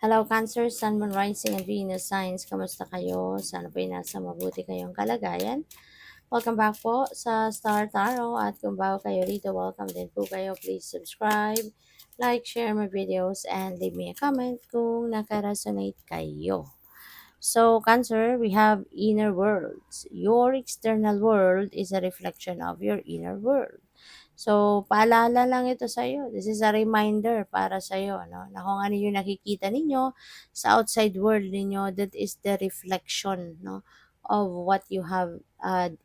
Hello Cancer, Sun, Moon, Rising, and Venus signs. Kamusta kayo? Sana po nasa mabuti kayong kalagayan. Welcome back po sa Star Tarot at kung bago kayo rito, welcome din po kayo. Please subscribe, like, share my videos, and leave me a comment kung naka-resonate kayo. So, Cancer, we have inner worlds. Your external world is a reflection of your inner world. So, paalala lang ito sa iyo. This is a reminder para sa iyo, no? Na kung ano yung nakikita ninyo sa outside world ninyo, that is the reflection, no, of what you have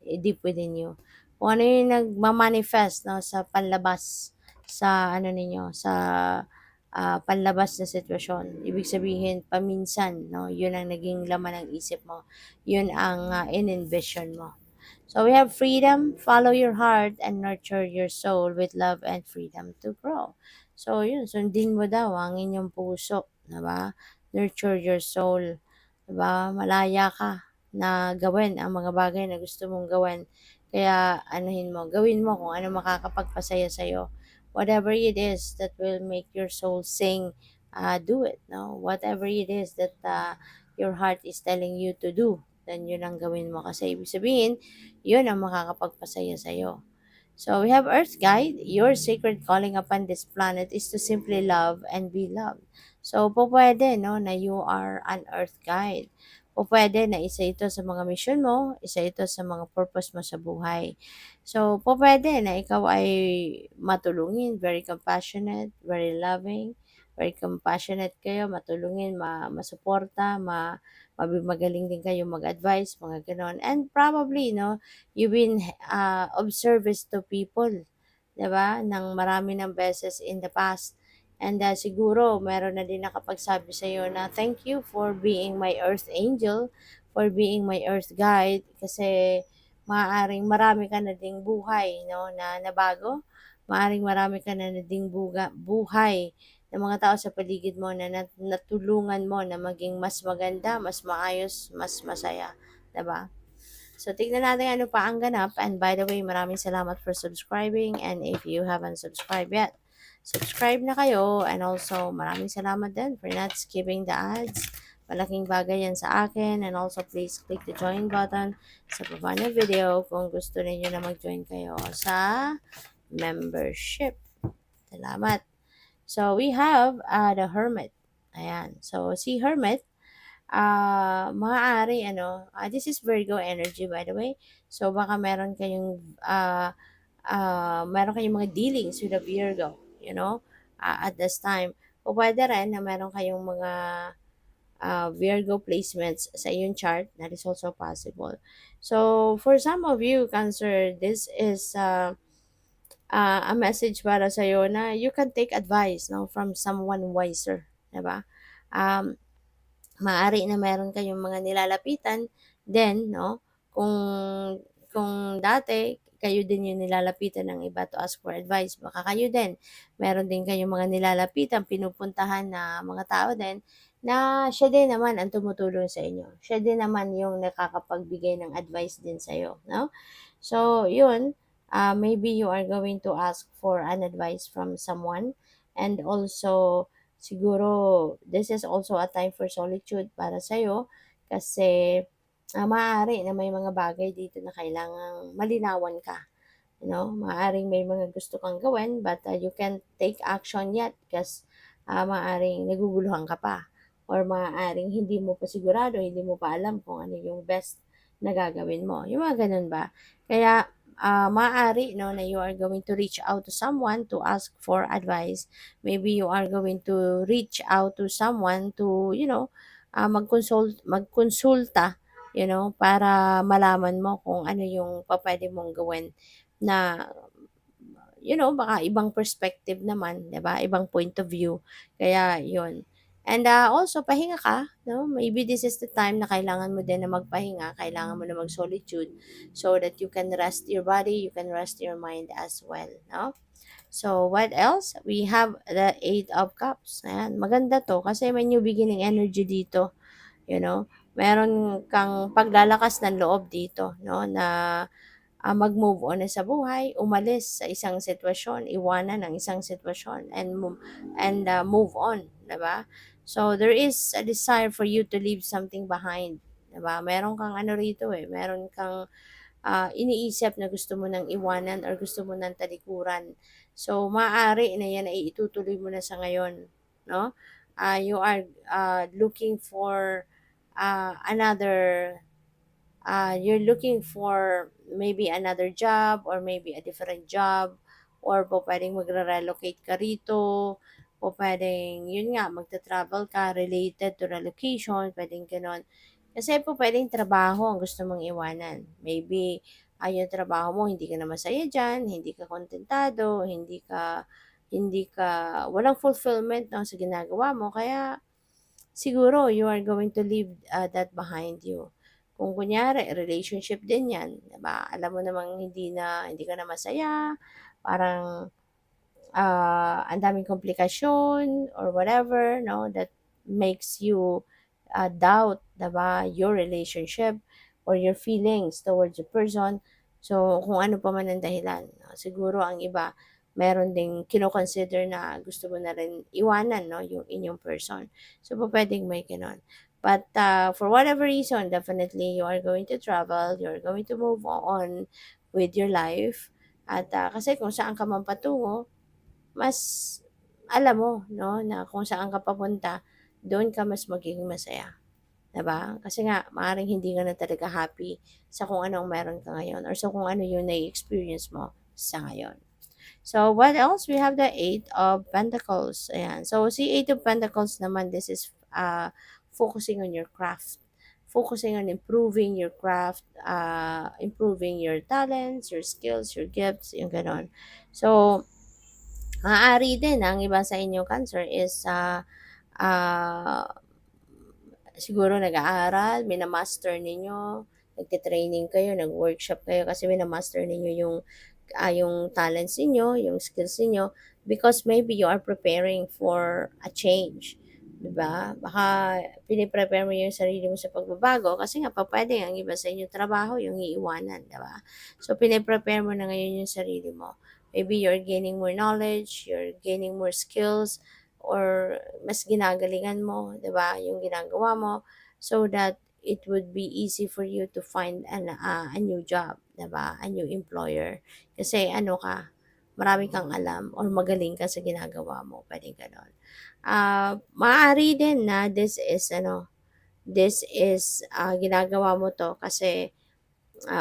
deep within you. Kung ano yung nagmamanifest, no, sa panlabas, sa ano ninyo, sa panlabas na sitwasyon. Ibig sabihin, paminsan, no, yun ang naging laman ng isip mo. Yun ang in-envision mo. So we have freedom, follow your heart, and nurture your soul with love and freedom to grow. So yun, sundin mo daw ang inyong puso, diba? Nurture your soul, diba? Malaya ka na gawin ang mga bagay na gusto mong gawin. Kaya anuhin mo, gawin mo kung ano makakapagpasaya sa'yo. Whatever it is that will make your soul sing, do it. No? Whatever it is that your heart is telling you to do, then yun ang gawin mo. Kasi ibig sabihin, yun ang makakapagpasaya sa'yo. So we have Earth Guide. Your sacred calling upon this planet is to simply love and be loved. So po pwede, no, na you are an Earth Guide. Po pwede na isa ito sa mga mission mo, isa ito sa mga purpose mo sa buhay. So po pwede na ikaw ay matulungin, very compassionate, very loving, very compassionate kayo, matulungin, masuporta, magaling din kayo mag-advise, mga ganon. And probably, no, you've been of service to people, 'di ba? Nang marami ng beses in the past. And siguro meron na din nakapagsabi sa iyo na thank you for being my earth angel, for being my earth guide kasi maaaring marami ka na ding buhay, no, na nabago. Maaaring marami ka na ding buhay ng mga tao sa paligid mo na natulungan mo na maging mas maganda, mas maayos, mas masaya, 'di ba? So, tignan natin ano pa ang ganap. And by the way, maraming salamat for subscribing. And if you haven't subscribed yet, subscribe na kayo. And also, maraming salamat din for not skipping the ads. Malaking bagay yan sa akin. And also, please click the join button sa baba ng video kung gusto niyo na mag-join kayo sa membership. Salamat. So, we have the Hermit. Ayan. So, si Hermit, maaari ano, this is Virgo energy by the way. So baka meron kayong mga dealings with a Virgo, you know, at this time. O pwede rin na meron kayong mga Virgo placements sa iyong chart. That is also possible. So for some of you, Cancer, this is a message para sa iyo na you can take advice, no, from someone wiser, 'di ba? Um, Maaari na meron kayong mga nilalapitan then, 'no, kung dati kayo din yung nilalapitan ng iba to ask for advice, baka kayo din meron din kayong mga nilalapitan, pinupuntahan na mga tao din na siya din naman ang tumutulong sa inyo. Siya din naman yung nakakapagbigay ng advice din sa'yo, 'no? So, yun, maybe you are going to ask for an advice from someone and also siguro this is also a time for solitude para sa'yo kasi maaari na may mga bagay dito na kailangang malinawan ka. You know, maaaring may mga gusto kang gawin but you can't take action yet kasi maaaring naguguluhan ka pa or maaaring hindi mo pa sigurado, hindi mo pa alam kung ano yung best na gagawin mo. Yung mga ganun ba? Kaya maaari, no, na you are going to reach out to someone to ask for advice. Maybe you are going to reach out to someone to, you know, magkonsulta, you know, para malaman mo kung ano yung pwede mong gawin na, you know, baka ibang perspective naman, 'di ba? Ibang point of view. Kaya 'yun. And also pahinga ka, no? Maybe this is the time na kailangan mo din na magpahinga, kailangan mo na mag-solitude so that you can rest your body, you can rest your mind as well, no? So, what else? We have the Eight of Cups. Ayan, maganda to kasi may new beginning energy dito, you know. Meron kang paglalakas ng loob dito, no, na mag-move on na sa buhay, umalis sa isang sitwasyon, iwanan ang isang sitwasyon and move on, 'di ba? So, there is a desire for you to leave something behind, 'di ba? Meron kang ano rito, meron kang iniisip na gusto mo ng iwanan or gusto mo ng talikuran. So, maaari na yan ay itutuloy mo na sa ngayon, no? You are looking for another, you're looking for maybe another job or maybe a different job or po pwedeng magre-relocate ka rito o pwedeng, yun nga, magta-travel ka related to relocation, pwedeng ganon. Kasi po pwedeng trabaho ang gusto mong iwanan. Maybe, yung trabaho mo, hindi ka na masaya dyan, hindi ka kontentado, walang fulfillment no, sa ginagawa mo. Kaya, siguro, you are going to leave that behind you. Kung kunyari, relationship din yan, diba? Alam mo namang hindi ka na masaya, parang ang daming komplikasyon or whatever, no, that makes you doubt, diba, your relationship or your feelings towards a person. So, kung ano pa man ang dahilan, no, siguro ang iba, meron ding kino-consider na gusto mo na rin iwanan, no, yung inyong person. So, po pwedeng may ganon. But for whatever reason, definitely you are going to travel, you're going to move on with your life. At kasi kung saan ka man patungo, mas alam mo 'no, na kung saan ka papunta, doon ka mas magiging masaya, 'di ba? Kasi nga maaaring hindi ka na talaga happy sa kung anong meron ka ngayon or sa kung ano yung na-e-experience mo sa ngayon. So, what else? We have the Eight of Pentacles, ayan. So, si Eight of Pentacles naman, this is focusing on your craft, focusing on improving your craft, improving your talents, your skills, your gifts, yung gano'n. So, maaari din ang iba sa inyo Cancer is ah, siguro nag-aaral, mina-master ninyo, nagte-training kayo, nag-workshop kayo kasi mina-master ninyo yung talents ninyo, yung skills ninyo because maybe you are preparing for a change. 'Di ba? Baka pini-prepare mo yung sarili mo sa pagbabago kasi nga pupuwedeng ang iba sa inyo trabaho yung iiwanan, 'di ba? So pini-prepare mo na ngayon yung sarili mo. Maybe you're gaining more knowledge, you're gaining more skills, or mas ginagalingan mo, 'di ba, yung ginagawa mo so that it would be easy for you to find a new job, 'di ba, a new employer. Kasi ano ka, marami kang alam or magaling ka sa ginagawa mo, puwedeng gano'n. Maaari din na this is ginagawa mo 'to kasi,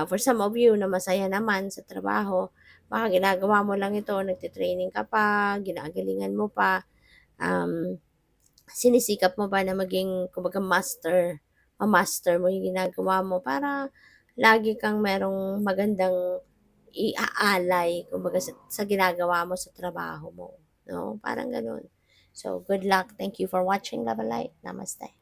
for some of you na masaya naman sa trabaho, baka ginagawa mo lang ito, nagte-training ka pa, ginagalingan mo pa, um, sinisikap mo pa na maging kumbaga ma-master mo yung ginagawa mo para lagi kang merong magandang iaalay kumbaga sa ginagawa mo sa trabaho mo, 'no, parang gano'n. So, good luck. Thank you for watching. Love and light. Namaste.